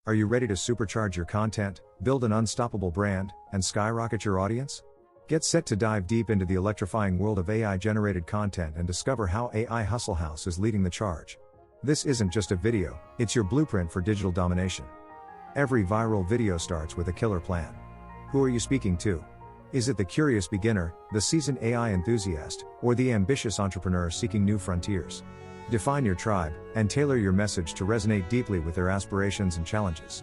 Are you ready to supercharge your content, build an unstoppable brand, and skyrocket your audience? Get set to dive deep into the electrifying world of AI-generated content and discover how AIHustleHouse is leading the charge. This isn't just a video, it's your blueprint for digital domination. Every viral video starts with a killer plan. Who are you speaking to? Is it the curious beginner, the seasoned AI enthusiast, or the ambitious entrepreneur seeking new frontiers? Define your tribe, and tailor your message to resonate deeply with their aspirations and challenges.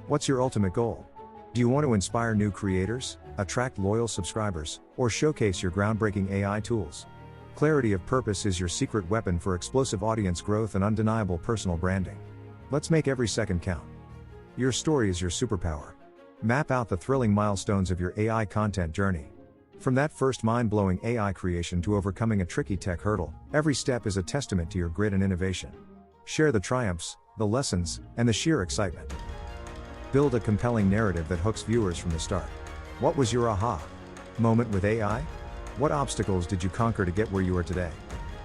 What's your ultimate goal? Do you want to inspire new creators, attract loyal subscribers, or showcase your groundbreaking AI tools? Clarity of purpose is your secret weapon for explosive audience growth and undeniable personal branding. Let's make every second count. Your story is your superpower. Map out the thrilling milestones of your AI content journey. From that first mind-blowing AI creation to overcoming a tricky tech hurdle, every step is a testament to your grit and innovation. Share the triumphs, the lessons, and the sheer excitement. Build a compelling narrative that hooks viewers from the start. What was your aha moment with AI? What obstacles did you conquer to get where you are today?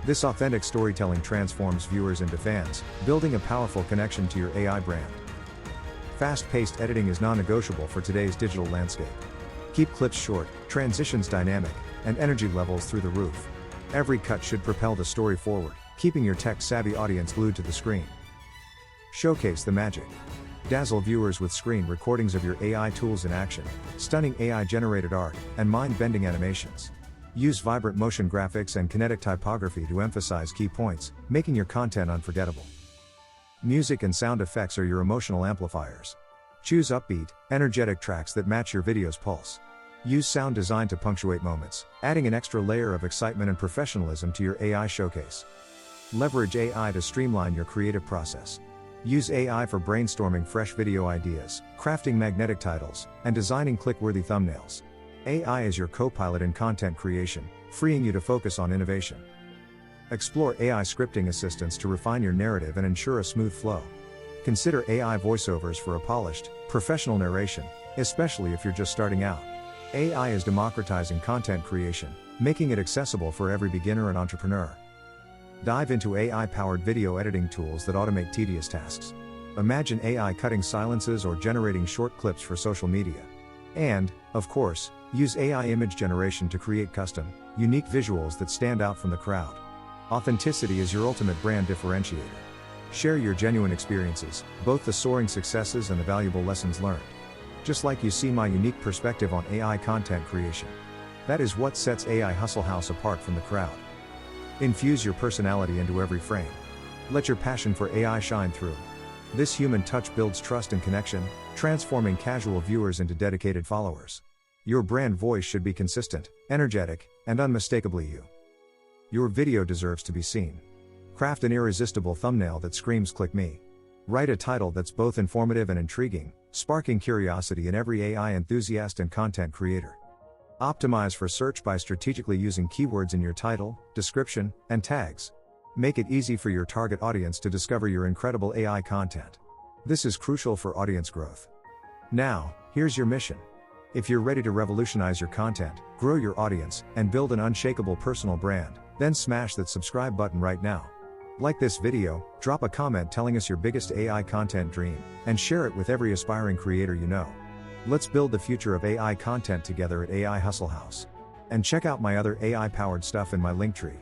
This authentic storytelling transforms viewers into fans, building a powerful connection to your AI brand. Fast-paced editing is non-negotiable for today's digital landscape. Keep clips short, transitions dynamic, and energy levels through the roof. Every cut should propel the story forward, keeping your tech-savvy audience glued to the screen. Showcase the magic. Dazzle viewers with screen recordings of your AI tools in action, stunning AI-generated art, and mind-bending animations. Use vibrant motion graphics and kinetic typography to emphasize key points, making your content unforgettable. Music and sound effects are your emotional amplifiers. Choose upbeat, energetic tracks that match your video's pulse. Use sound design to punctuate moments, adding an extra layer of excitement and professionalism to your AI showcase. Leverage AI to streamline your creative process. Use AI for brainstorming fresh video ideas, crafting magnetic titles, and designing click-worthy thumbnails. AI is your co-pilot in content creation, freeing you to focus on innovation. Explore AI scripting assistants to refine your narrative and ensure a smooth flow. Consider AI voiceovers for a polished, professional narration, especially if you're just starting out. AI is democratizing content creation, making it accessible for every beginner and entrepreneur. Dive into AI-powered video editing tools that automate tedious tasks. Imagine AI cutting silences or generating short clips for social media. And, of course, use AI image generation to create custom, unique visuals that stand out from the crowd. Authenticity is your ultimate brand differentiator. Share your genuine experiences, both the soaring successes and the valuable lessons learned. Just like you see my unique perspective on AI content creation. That is what sets AIHustleHouse apart from the crowd. Infuse your personality into every frame. Let your passion for AI shine through. This human touch builds trust and connection, transforming casual viewers into dedicated followers. Your brand voice should be consistent, energetic, and unmistakably you. Your video deserves to be seen. Craft an irresistible thumbnail that screams "Click me." Write a title that's both informative and intriguing, sparking curiosity in every AI enthusiast and content creator. Optimize for search by strategically using keywords in your title, description, and tags. Make it easy for your target audience to discover your incredible AI content. This is crucial for audience growth. Now, here's your mission. If you're ready to revolutionize your content, grow your audience, and build an unshakable personal brand, then smash that subscribe button right now. Like this video, drop a comment telling us your biggest AI content dream, and share it with every aspiring creator you know. Let's build the future of AI content together at AIHustleHouse. And check out my other AI-powered stuff in my link tree.